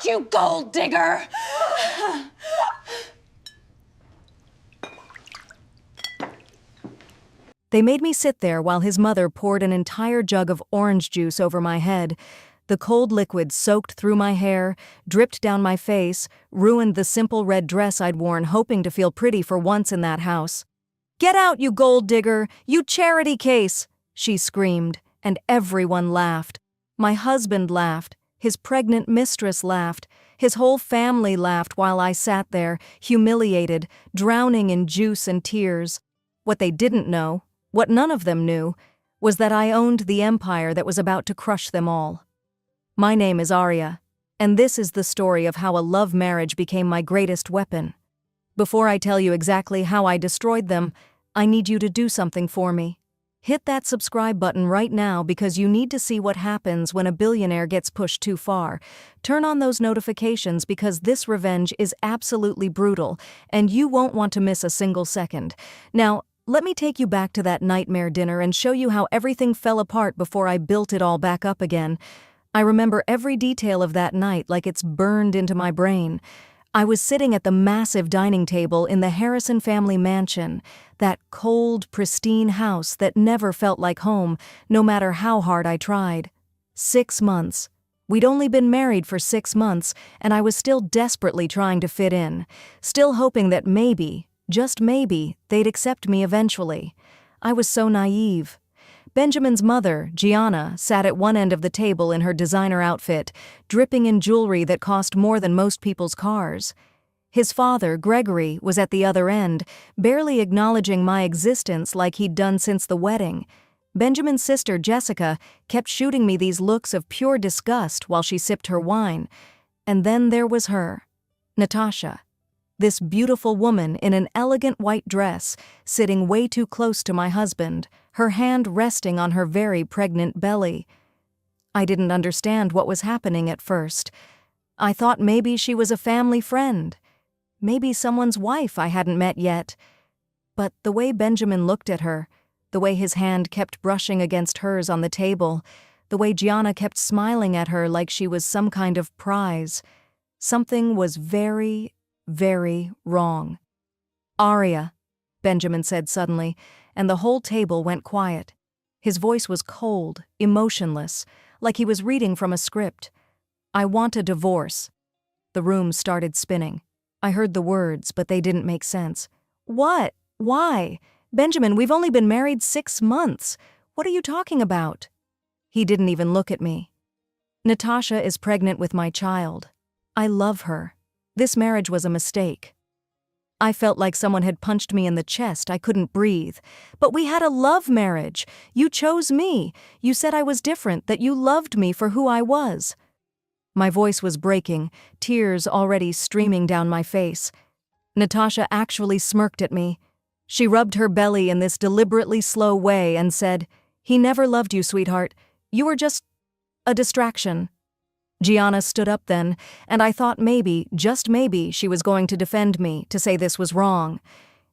out, you gold digger! They made me sit there while his mother poured an entire jug of orange juice over my head. The cold liquid soaked through my hair, dripped down my face, ruined the simple red dress I'd worn hoping to feel pretty for once in that house. "Get out, you gold digger! You charity case!" she screamed, and everyone laughed. My husband laughed. His pregnant mistress laughed. His whole family laughed while I sat there, humiliated, drowning in juice and tears. What they didn't know, what none of them knew, was that I owned the empire that was about to crush them all. My name is Arya, and this is the story of how a love marriage became my greatest weapon. Before I tell you exactly how I destroyed them, I need you to do something for me. Hit that subscribe button right now because you need to see what happens when a billionaire gets pushed too far. Turn on those notifications because this revenge is absolutely brutal, and you won't want to miss a single second. Now, let me take you back to that nightmare dinner and show you how everything fell apart before I built it all back up again. I remember every detail of that night like it's burned into my brain. I was sitting at the massive dining table in the Harrison family mansion, that cold, pristine house that never felt like home, no matter how hard I tried. 6 months. We'd only been married for 6 months, and I was still desperately trying to fit in, still hoping that maybe, just maybe, they'd accept me eventually. I was so naive. Benjamin's mother, Gianna, sat at one end of the table in her designer outfit, dripping in jewelry that cost more than most people's cars. His father, Gregory, was at the other end, barely acknowledging my existence like he'd done since the wedding. Benjamin's sister, Jessica, kept shooting me these looks of pure disgust while she sipped her wine. And then there was her, Natasha. This beautiful woman in an elegant white dress, sitting way too close to my husband, her hand resting on her very pregnant belly. I didn't understand what was happening at first. I thought maybe she was a family friend. Maybe someone's wife I hadn't met yet. But the way Benjamin looked at her, the way his hand kept brushing against hers on the table, the way Gianna kept smiling at her like she was some kind of prize, something was very, very wrong. "Arya," Benjamin said suddenly, and the whole table went quiet. His voice was cold, emotionless, like he was reading from a script. "I want a divorce." The room started spinning. I heard the words, but they didn't make sense. "What? Why? Benjamin, we've only been married 6 months. What are you talking about?" He didn't even look at me. "Natasha is pregnant with my child. I love her. This marriage was a mistake." I felt like someone had punched me in the chest. I couldn't breathe. "But we had a love marriage. You chose me. You said I was different, that you loved me for who I was." My voice was breaking, tears already streaming down my face. Natasha actually smirked at me. She rubbed her belly in this deliberately slow way and said, "He never loved you, sweetheart. You were just a distraction." Gianna stood up then, and I thought maybe, just maybe, she was going to defend me, to say this was wrong.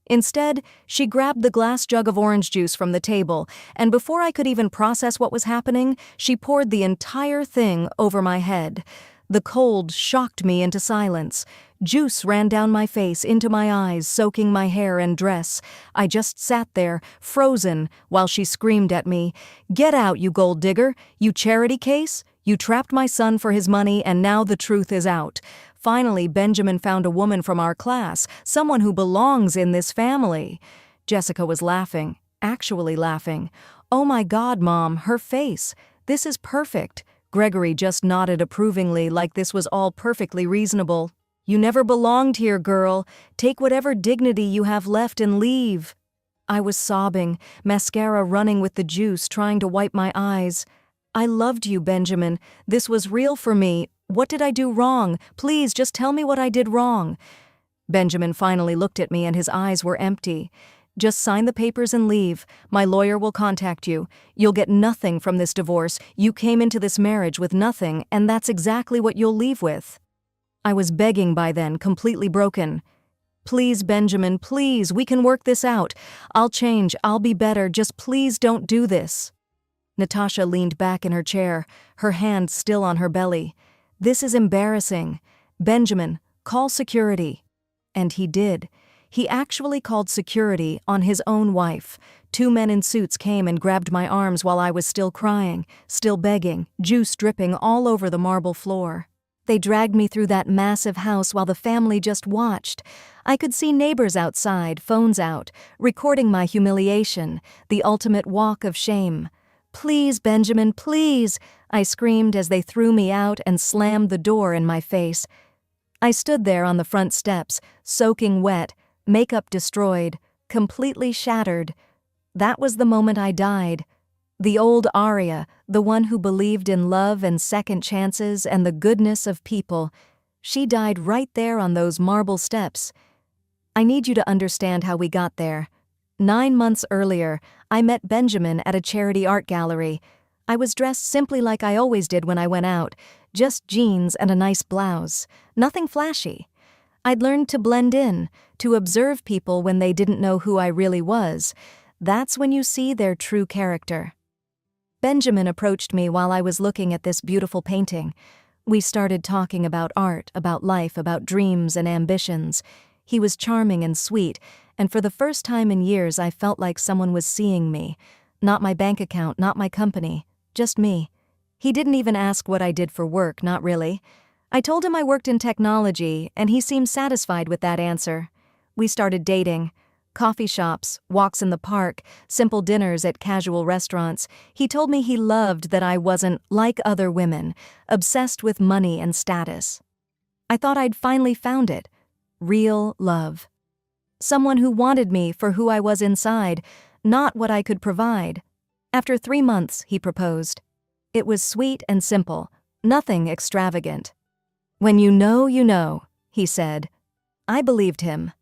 Instead, she grabbed the glass jug of orange juice from the table, and before I could even process what was happening, she poured the entire thing over my head. The cold shocked me into silence. Juice ran down my face, into my eyes, soaking my hair and dress. I just sat there, frozen, while she screamed at me, "Get out, you gold digger! You charity case! You trapped my son for his money, and now the truth is out. Finally, Benjamin found a woman from our class, someone who belongs in this family." Jessica was laughing, actually laughing. "Oh my God, Mom, her face. This is perfect." Gregory just nodded approvingly like this was all perfectly reasonable. "You never belonged here, girl. Take whatever dignity you have left and leave." I was sobbing, mascara running with the juice, trying to wipe my eyes. "I loved you, Benjamin. This was real for me. What did I do wrong? Please, just tell me what I did wrong." Benjamin finally looked at me and his eyes were empty. "Just sign the papers and leave. My lawyer will contact you. You'll get nothing from this divorce. You came into this marriage with nothing, and that's exactly what you'll leave with." I was begging by then, completely broken. "Please, Benjamin, please, we can work this out. I'll change, I'll be better, just please don't do this." Natasha leaned back in her chair, her hand still on her belly. "This is embarrassing. Benjamin, call security." And he did. He actually called security on his own wife. 2 men in suits came and grabbed my arms while I was still crying, still begging, juice dripping all over the marble floor. They dragged me through that massive house while the family just watched. I could see neighbors outside, phones out, recording my humiliation, the ultimate walk of shame. "Please, Benjamin, please," I screamed as they threw me out and slammed the door in my face. I stood there on the front steps, soaking wet, makeup destroyed, completely shattered. That was the moment I died. The old Arya, the one who believed in love and second chances and the goodness of people, she died right there on those marble steps. I need you to understand how we got there. 9 months earlier, I met Benjamin at a charity art gallery. I was dressed simply like I always did when I went out, just jeans and a nice blouse, nothing flashy. I'd learned to blend in, to observe people when they didn't know who I really was. That's when you see their true character. Benjamin approached me while I was looking at this beautiful painting. We started talking about art, about life, about dreams and ambitions. He was charming and sweet, and for the first time in years I felt like someone was seeing me. Not my bank account, not my company, just me. He didn't even ask what I did for work, not really. I told him I worked in technology, and he seemed satisfied with that answer. We started dating. Coffee shops, walks in the park, simple dinners at casual restaurants. He told me he loved that I wasn't like other women, obsessed with money and status. I thought I'd finally found it. Real love. Someone who wanted me for who I was inside, not what I could provide. After 3 months, he proposed. It was sweet and simple, nothing extravagant. "When you know," he said. I believed him.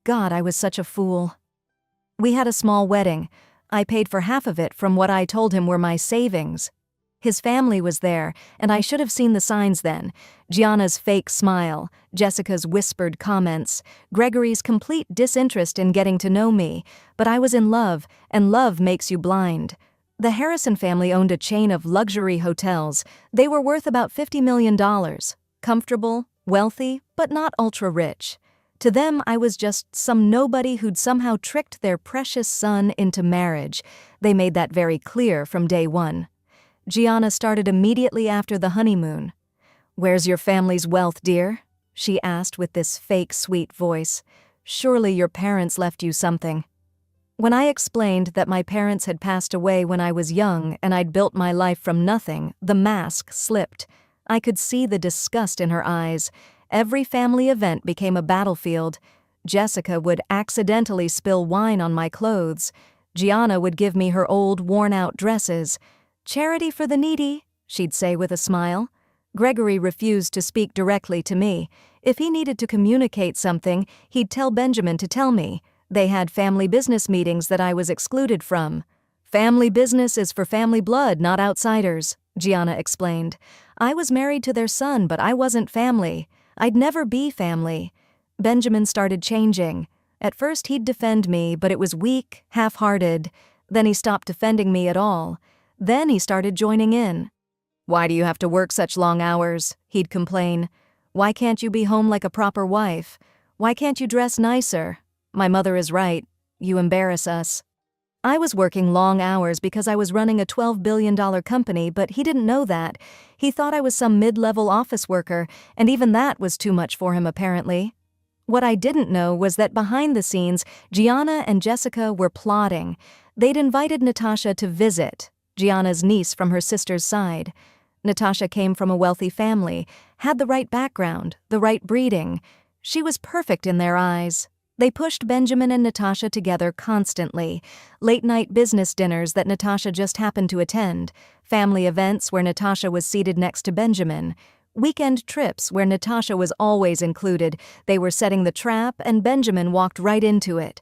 God, I was such a fool. We had a small wedding. I paid for half of it from what I told him were my savings. His family was there, and I should have seen the signs then. Gianna's fake smile, Jessica's whispered comments, Gregory's complete disinterest in getting to know me. But I was in love, and love makes you blind. The Harrison family owned a chain of luxury hotels. They were worth about $50 million. Comfortable, wealthy, but not ultra-rich. To them, I was just some nobody who'd somehow tricked their precious son into marriage. They made that very clear from day one. Gianna started immediately after the honeymoon. "Where's your family's wealth, dear?" she asked with this fake sweet voice. "Surely your parents left you something." When I explained that my parents had passed away when I was young and I'd built my life from nothing, the mask slipped. I could see the disgust in her eyes. Every family event became a battlefield. Jessica would accidentally spill wine on my clothes. Gianna would give me her old, worn-out dresses. "Charity for the needy," she'd say with a smile. Gregory refused to speak directly to me. If he needed to communicate something, he'd tell Benjamin to tell me. They had family business meetings that I was excluded from. "Family business is for family blood, not outsiders," Gianna explained. I was married to their son, but I wasn't family. I'd never be family. Benjamin started changing. At first he'd defend me, but it was weak, half-hearted. Then he stopped defending me at all. Then he started joining in. "Why do you have to work such long hours?" he'd complain. "Why can't you be home like a proper wife? Why can't you dress nicer? My mother is right. You embarrass us." I was working long hours because I was running a $12 billion company, but he didn't know that. He thought I was some mid-level office worker, and even that was too much for him apparently. What I didn't know was that behind the scenes, Gianna and Jessica were plotting. They'd invited Natasha to visit, Gianna's niece from her sister's side. Natasha came from a wealthy family, had the right background, the right breeding. She was perfect in their eyes. They pushed Benjamin and Natasha together constantly. Late-night business dinners that Natasha just happened to attend. Family events where Natasha was seated next to Benjamin. Weekend trips where Natasha was always included. They were setting the trap and Benjamin walked right into it.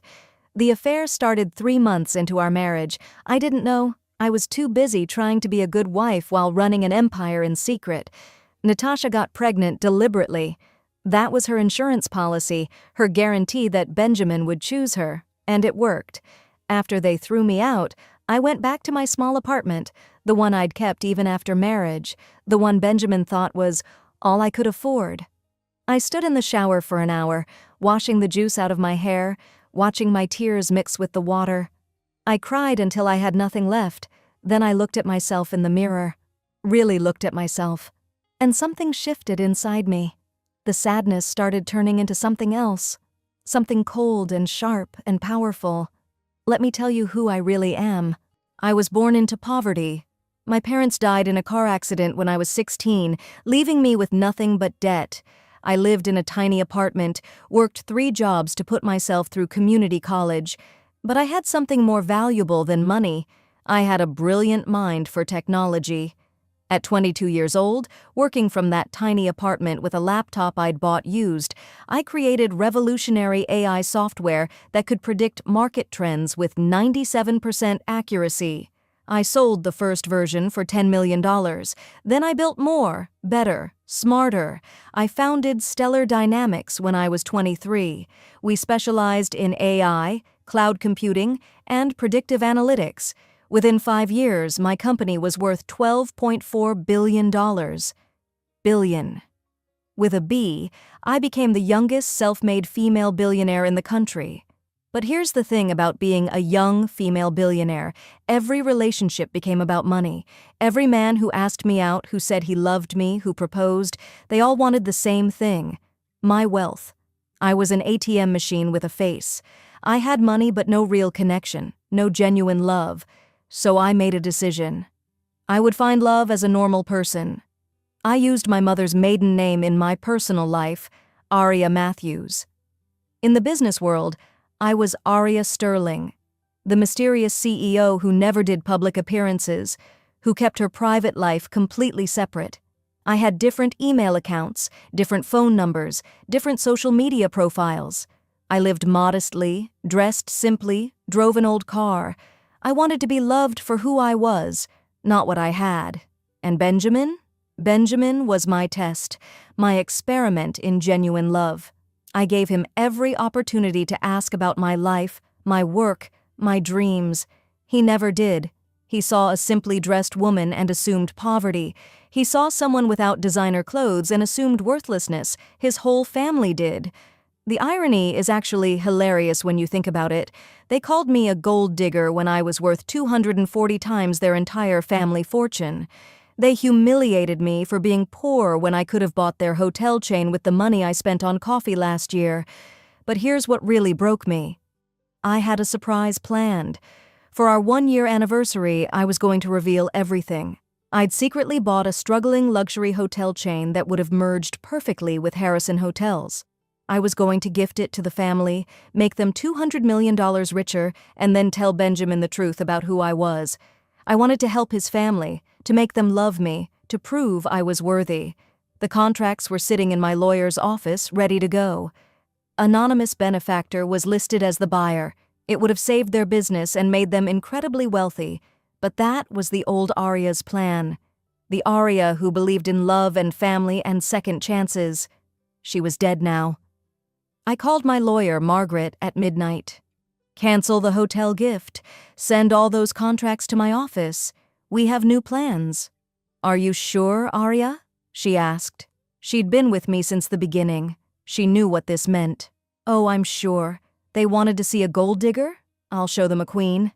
The affair started 3 months into our marriage. I didn't know. I was too busy trying to be a good wife while running an empire in secret. Natasha got pregnant deliberately. That was her insurance policy, her guarantee that Benjamin would choose her, and it worked. After they threw me out, I went back to my small apartment, the one I'd kept even after marriage, the one Benjamin thought was all I could afford. I stood in the shower for an hour, washing the juice out of my hair, watching my tears mix with the water. I cried until I had nothing left, then I looked at myself in the mirror. Really looked at myself. And something shifted inside me. The sadness started turning into something else. Something cold and sharp and powerful. Let me tell you who I really am. I was born into poverty. My parents died in a car accident when I was 16, leaving me with nothing but debt. I lived in a tiny apartment, worked 3 jobs to put myself through community college. But I had something more valuable than money. I had a brilliant mind for technology. At 22 years old, working from that tiny apartment with a laptop I'd bought used, I created revolutionary AI software that could predict market trends with 97% accuracy. I sold the first version for $10 million. Then I built more, better, smarter. I founded Stellar Dynamics when I was 23. We specialized in AI, cloud computing, and predictive analytics. Within 5 years, my company was worth $12.4 billion. Billion. With a B, I became the youngest self-made female billionaire in the country. But here's the thing about being a young female billionaire. Every relationship became about money. Every man who asked me out, who said he loved me, who proposed, they all wanted the same thing: my wealth. I was an ATM machine with a face. I had money but no real connection, no genuine love. So I made a decision. I would find love as a normal person. I used my mother's maiden name in my personal life, Aria Matthews. In the business world, I was Aria Sterling, the mysterious CEO who never did public appearances, who kept her private life completely separate. I had different email accounts, different phone numbers, different social media profiles. I lived modestly, dressed simply, drove an old car. I wanted to be loved for who I was, not what I had. And Benjamin? Benjamin was my test, my experiment in genuine love. I gave him every opportunity to ask about my life, my work, my dreams. He never did. He saw a simply dressed woman and assumed poverty. He saw someone without designer clothes and assumed worthlessness. His whole family did. The irony is actually hilarious when you think about it. They called me a gold digger when I was worth 240 times their entire family fortune. They humiliated me for being poor when I could have bought their hotel chain with the money I spent on coffee last year. But here's what really broke me. I had a surprise planned. For our 1-year anniversary, I was going to reveal everything. I'd secretly bought a struggling luxury hotel chain that would have merged perfectly with Harrison Hotels. I was going to gift it to the family, make them $200 million richer, and then tell Benjamin the truth about who I was. I wanted to help his family, to make them love me, to prove I was worthy. The contracts were sitting in my lawyer's office, ready to go. Anonymous benefactor was listed as the buyer. It would have saved their business and made them incredibly wealthy. But that was the old Aria's plan. The Aria who believed in love and family and second chances. She was dead now. I called my lawyer, Margaret, at midnight. Cancel the hotel gift. Send all those contracts to my office. We have new plans. Are you sure, Aria? She asked. She'd been with me since the beginning. She knew what this meant. Oh, I'm sure. They wanted to see a gold digger? I'll show them a queen.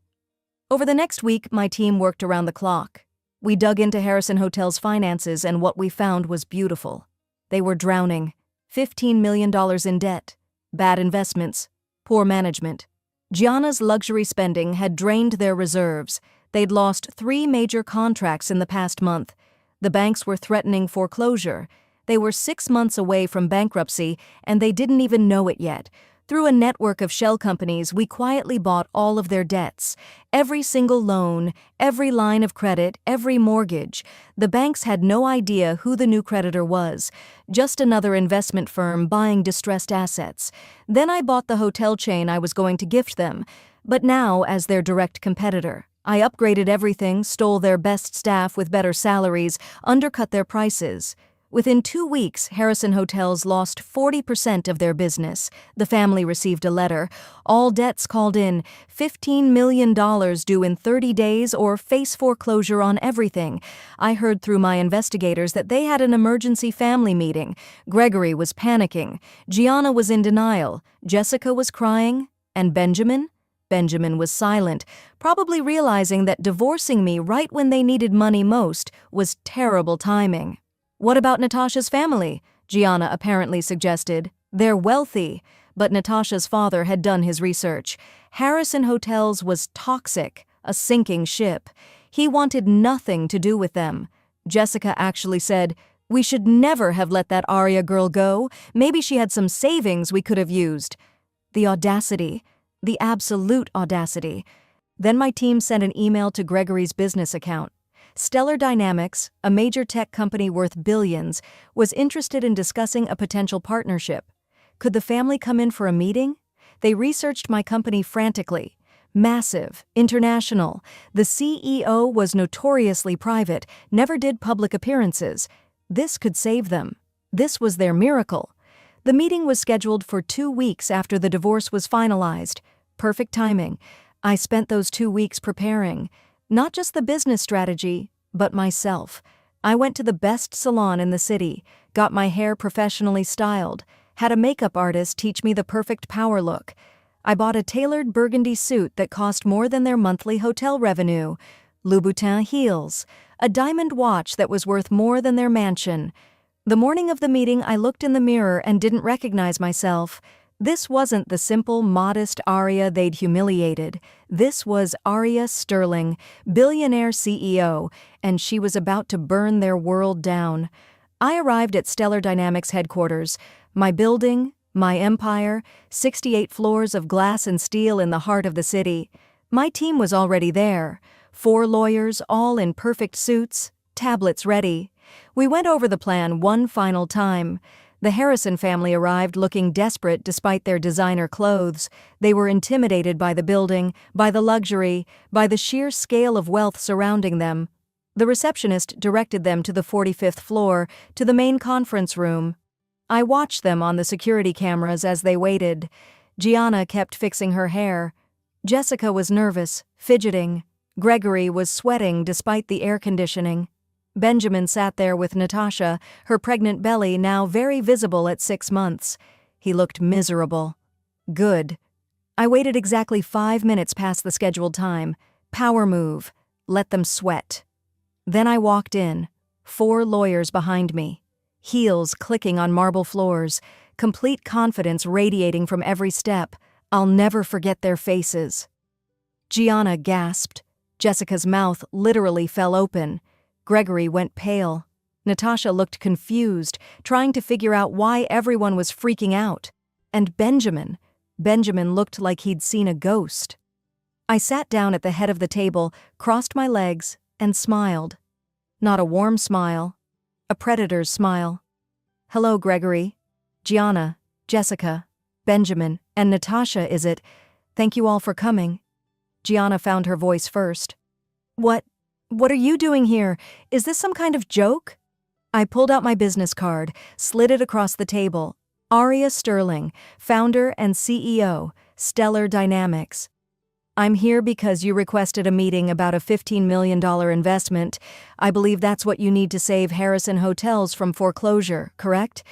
Over the next week, my team worked around the clock. We dug into Harrison Hotel's finances, and what we found was beautiful. They were drowning. $15 million in debt, bad investments, poor management. Gianna's luxury spending had drained their reserves. They'd lost 3 major contracts in the past month. The banks were threatening foreclosure. They were 6 months away from bankruptcy, and they didn't even know it yet. Through a network of shell companies, we quietly bought all of their debts. Every single loan, every line of credit, every mortgage. The banks had no idea who the new creditor was. Just another investment firm buying distressed assets. Then I bought the hotel chain I was going to gift them, but now as their direct competitor. I upgraded everything, stole their best staff with better salaries, undercut their prices. Within 2 weeks, Harrison Hotels lost 40% of their business. The family received a letter. All debts called in, $15 million due in 30 days or face foreclosure on everything. I heard through my investigators that they had an emergency family meeting. Gregory was panicking. Gianna was in denial. Jessica was crying. And Benjamin? Benjamin was silent, probably realizing that divorcing me right when they needed money most was terrible timing. What about Natasha's family? Gianna apparently suggested. They're wealthy. But Natasha's father had done his research. Harrison Hotels was toxic, a sinking ship. He wanted nothing to do with them. Jessica actually said, "We should never have let that Aria girl go. Maybe she had some savings we could have used." The audacity. The absolute audacity. Then my team sent an email to Gregory's business account. Stellar Dynamics, a major tech company worth billions, was interested in discussing a potential partnership. Could the family come in for a meeting? They researched my company frantically. Massive, international. The CEO was notoriously private, never did public appearances. This could save them. This was their miracle. The meeting was scheduled for 2 weeks after the divorce was finalized. Perfect timing. I spent those 2 weeks preparing. Not just the business strategy, but myself. I went to the best salon in the city, got my hair professionally styled, had a makeup artist teach me the perfect power look. I bought a tailored burgundy suit that cost more than their monthly hotel revenue, Louboutin heels, a diamond watch that was worth more than their mansion. The morning of the meeting, I looked in the mirror and didn't recognize myself. This wasn't the simple, modest Aria they'd humiliated. This was Aria Sterling, billionaire CEO, and she was about to burn their world down. I arrived at Stellar Dynamics headquarters. My building, my empire, 68 floors of glass and steel in the heart of the city. My team was already there. 4 lawyers, all in perfect suits, tablets ready. We went over the plan one final time. The Harrison family arrived looking desperate despite their designer clothes. They were intimidated by the building, by the luxury, by the sheer scale of wealth surrounding them. The receptionist directed them to the 45th floor, to the main conference room. I watched them on the security cameras as they waited. Gianna kept fixing her hair. Jessica was nervous, fidgeting. Gregory was sweating despite the air conditioning. Benjamin sat there with Natasha, her pregnant belly now very visible at 6 months. He looked miserable. Good. I waited exactly 5 minutes past the scheduled time. Power move. Let them sweat. Then I walked in. 4 lawyers behind me. Heels clicking on marble floors. Complete confidence radiating from every step. I'll never forget their faces. Gianna gasped. Jessica's mouth literally fell open. Gregory went pale. Natasha looked confused, trying to figure out why everyone was freaking out. And Benjamin looked like he'd seen a ghost. I sat down at the head of the table, crossed my legs, and smiled. Not a warm smile, a predator's smile. Hello, Gregory. Gianna, Jessica, Benjamin, and Natasha, is it? Thank you all for coming. Gianna found her voice first. What are you doing here? Is this some kind of joke? I pulled out my business card, slid it across the table. Aria Sterling, founder and CEO, Stellar Dynamics. I'm here because you requested a meeting about a $15 million investment. I believe that's what you need to save Harrison Hotels from foreclosure, correct?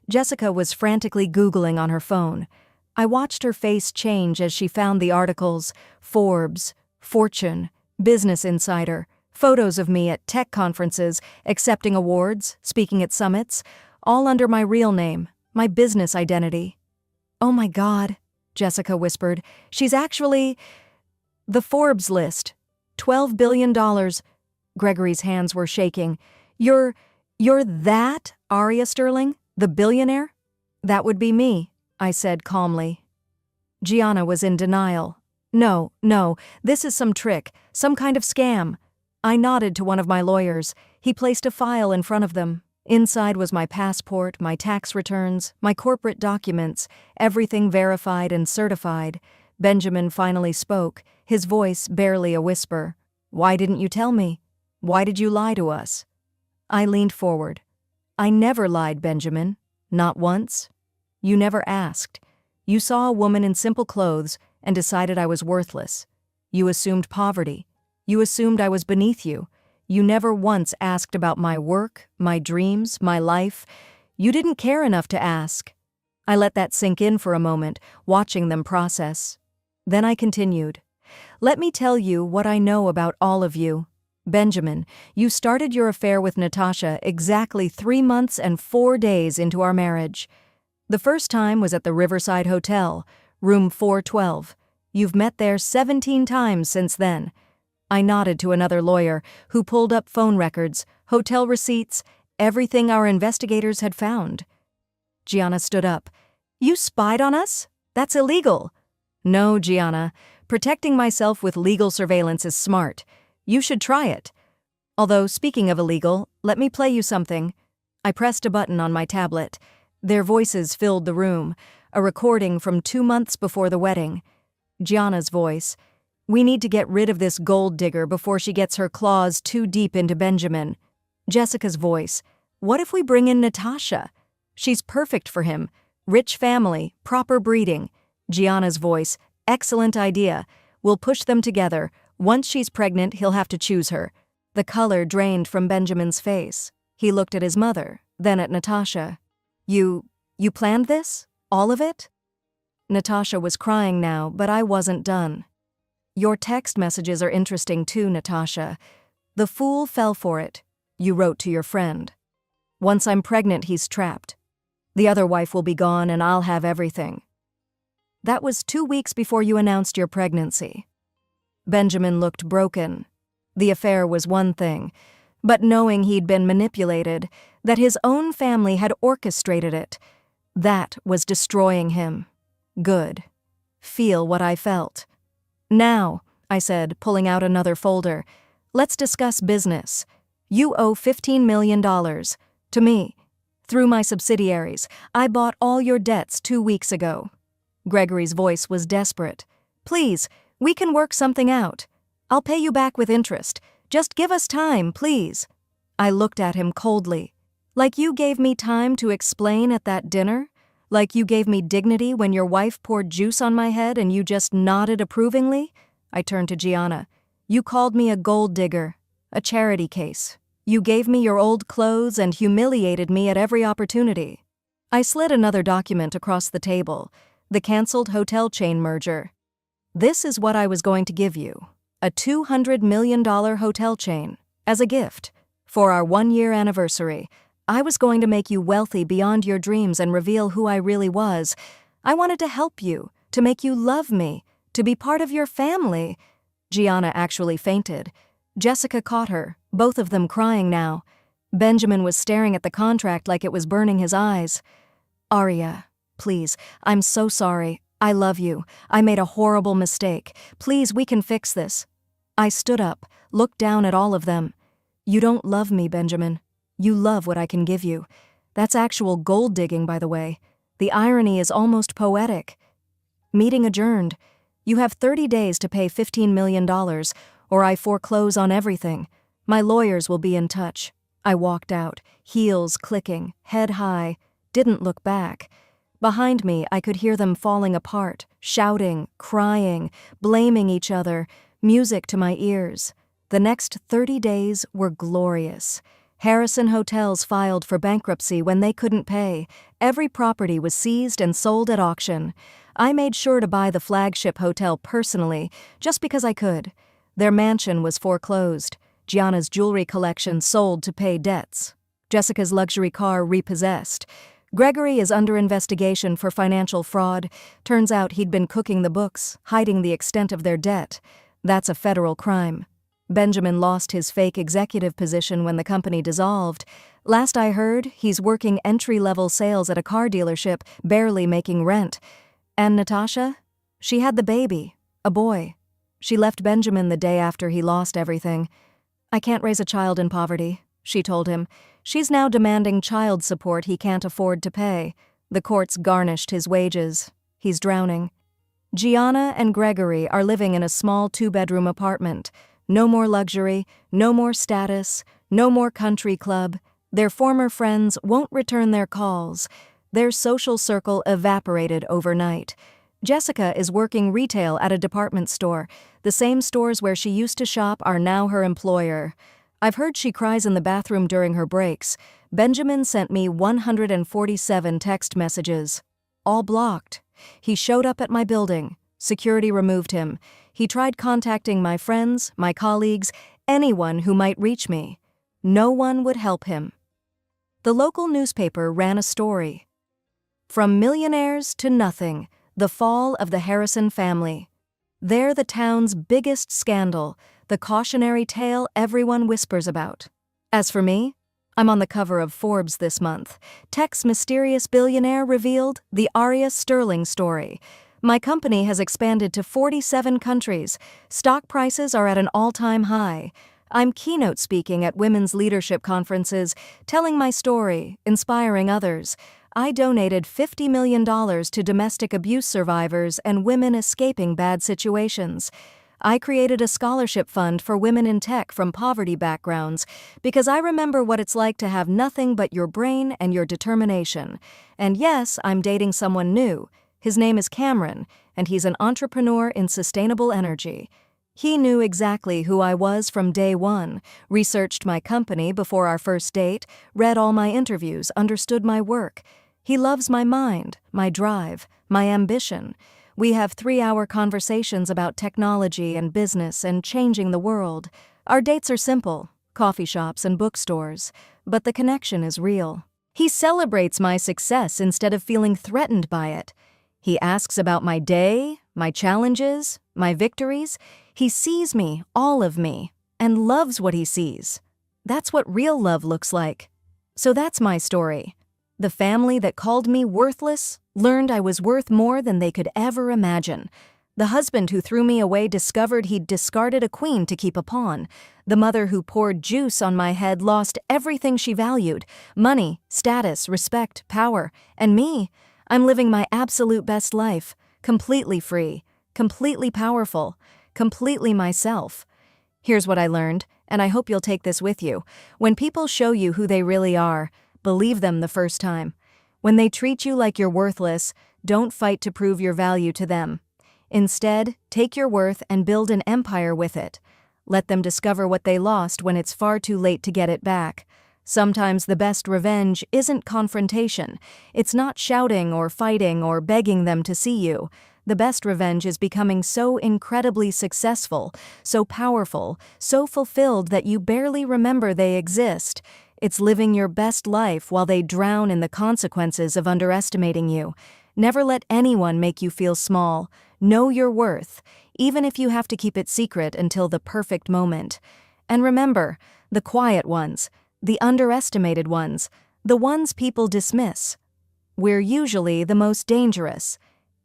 Jessica was frantically Googling on her phone. I watched her face change as she found the articles, Forbes, Fortune, Business Insider, photos of me at tech conferences, accepting awards, speaking at summits, all under my real name, my business identity. Oh my God, Jessica whispered. She's actually... The Forbes list. $12 billion. Gregory's hands were shaking. You're that, Aria Sterling? The billionaire? That would be me, I said calmly. Gianna was in denial. No, this is some trick, some kind of scam. I nodded to one of my lawyers. He placed a file in front of them. Inside was my passport, my tax returns, my corporate documents, everything verified and certified. Benjamin finally spoke, his voice barely a whisper. Why didn't you tell me? Why did you lie to us? I leaned forward. I never lied, Benjamin. Not once. You never asked. You saw a woman in simple clothes and decided I was worthless. You assumed poverty. You assumed I was beneath you. You never once asked about my work, my dreams, my life. You didn't care enough to ask. I let that sink in for a moment, watching them process. Then I continued. Let me tell you what I know about all of you. Benjamin, you started your affair with Natasha exactly 3 months and 4 days into our marriage. The first time was at the Riverside Hotel, room 412. You've met there 17 times since then. I nodded to another lawyer, who pulled up phone records, hotel receipts, everything our investigators had found. Gianna stood up. You spied on us? That's illegal. No, Gianna. Protecting myself with legal surveillance is smart. You should try it. Although, speaking of illegal, let me play you something. I pressed a button on my tablet. Their voices filled the room, a recording from 2 months before the wedding. Gianna's voice. We need to get rid of this gold digger before she gets her claws too deep into Benjamin. Jessica's voice. What if we bring in Natasha? She's perfect for him. Rich family, proper breeding. Gianna's voice. Excellent idea. We'll push them together. Once she's pregnant, he'll have to choose her. The color drained from Benjamin's face. He looked at his mother, then at Natasha. You planned this? All of it? Natasha was crying now, but I wasn't done. Your text messages are interesting too, Natasha. The fool fell for it. You wrote to your friend. Once I'm pregnant, he's trapped. The other wife will be gone and I'll have everything. That was 2 weeks before you announced your pregnancy. Benjamin looked broken. The affair was one thing, but knowing he'd been manipulated, that his own family had orchestrated it, that was destroying him. Good. Feel what I felt. Now, I said, pulling out another folder, let's discuss business. You owe $15 million. To me. Through my subsidiaries. I bought all your debts 2 weeks ago. Gregory's voice was desperate. Please, we can work something out. I'll pay you back with interest. Just give us time, please. I looked at him coldly. Like you gave me time to explain at that dinner? Like you gave me dignity when your wife poured juice on my head and you just nodded approvingly? I turned to Gianna. You called me a gold digger, a charity case. You gave me your old clothes and humiliated me at every opportunity. I slid another document across the table, the canceled hotel chain merger. This is what I was going to give you, a $200 million hotel chain, as a gift. For our 1-year anniversary, I was going to make you wealthy beyond your dreams and reveal who I really was. I wanted to help you, to make you love me, to be part of your family. Gianna actually fainted. Jessica caught her, both of them crying now. Benjamin was staring at the contract like it was burning his eyes. Aria, please, I'm so sorry. I love you. I made a horrible mistake. Please, we can fix this. I stood up, looked down at all of them. You don't love me, Benjamin. You love what I can give you. That's actual gold digging, by the way. The irony is almost poetic. Meeting adjourned. You have 30 days to pay $15 million, or I foreclose on everything. My lawyers will be in touch. I walked out, heels clicking, head high, didn't look back. Behind me, I could hear them falling apart, shouting, crying, blaming each other, music to my ears. The next 30 days were glorious. Harrison Hotels filed for bankruptcy when they couldn't pay. Every property was seized and sold at auction. I made sure to buy the flagship hotel personally, just because I could. Their mansion was foreclosed. Gianna's jewelry collection sold to pay debts. Jessica's luxury car repossessed. Gregory is under investigation for financial fraud. Turns out he'd been cooking the books, hiding the extent of their debt. That's a federal crime. Benjamin lost his fake executive position when the company dissolved. Last I heard, he's working entry-level sales at a car dealership, barely making rent. And Natasha? She had the baby, a boy. She left Benjamin the day after he lost everything. I can't raise a child in poverty, she told him. She's now demanding child support he can't afford to pay. The courts garnished his wages. He's drowning. Gianna and Gregory are living in a small 2-bedroom apartment. No more luxury, no more status, no more country club. Their former friends won't return their calls. Their social circle evaporated overnight. Jessica is working retail at a department store. The same stores where she used to shop are now her employer. I've heard she cries in the bathroom during her breaks. Benjamin sent me 147 text messages. All blocked. He showed up at my building. Security removed him. He tried contacting my friends, my colleagues, anyone who might reach me. No one would help him. The local newspaper ran a story. From millionaires to nothing, the fall of the Harrison family. They're the town's biggest scandal, the cautionary tale everyone whispers about. As for me, I'm on the cover of Forbes this month. Tech's mysterious billionaire revealed, the Arya Sterling story. My company has expanded to 47 countries. Stock prices are at an all-time high. I'm keynote speaking at women's leadership conferences, telling my story, inspiring others. I donated $50 million to domestic abuse survivors and women escaping bad situations. I created a scholarship fund for women in tech from poverty backgrounds because I remember what it's like to have nothing but your brain and your determination. And yes, I'm dating someone new. His name is Cameron, and he's an entrepreneur in sustainable energy. He knew exactly who I was from day one, researched my company before our first date, read all my interviews, understood my work. He loves my mind, my drive, my ambition. We have 3-hour conversations about technology and business and changing the world. Our dates are simple, coffee shops and bookstores, but the connection is real. He celebrates my success instead of feeling threatened by it. He asks about my day, my challenges, my victories. He sees me, all of me, and loves what he sees. That's what real love looks like. So that's my story. The family that called me worthless learned I was worth more than they could ever imagine. The husband who threw me away discovered he'd discarded a queen to keep a pawn. The mother who poured juice on my head lost everything she valued: money, status, respect, power. And me, I'm living my absolute best life, completely free, completely powerful, completely myself. Here's what I learned, and I hope you'll take this with you. When people show you who they really are, believe them the first time. When they treat you like you're worthless, don't fight to prove your value to them. Instead, take your worth and build an empire with it. Let them discover what they lost when it's far too late to get it back. Sometimes the best revenge isn't confrontation. It's not shouting or fighting or begging them to see you. The best revenge is becoming so incredibly successful, so powerful, so fulfilled that you barely remember they exist. It's living your best life while they drown in the consequences of underestimating you. Never let anyone make you feel small. Know your worth, even if you have to keep it secret until the perfect moment. And remember, the quiet ones, the underestimated ones, the ones people dismiss. We're usually the most dangerous.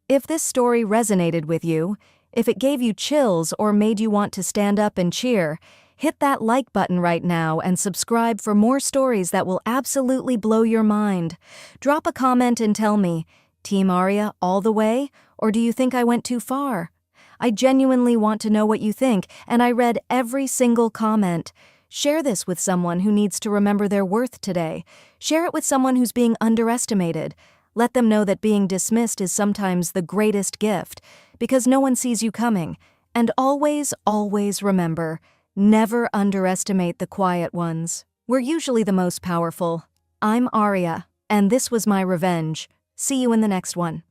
If this story resonated with you, if it gave you chills or made you want to stand up and cheer, hit that like button right now and subscribe for more stories that will absolutely blow your mind. Drop a comment and tell me, Team Arya all the way, or do you think I went too far? I genuinely want to know what you think, and I read every single comment. Share this with someone who needs to remember their worth today. Share it with someone who's being underestimated. Let them know that being dismissed is sometimes the greatest gift, because no one sees you coming. And always, always remember, never underestimate the quiet ones. We're usually the most powerful. I'm Arya, and this was my revenge. See you in the next one.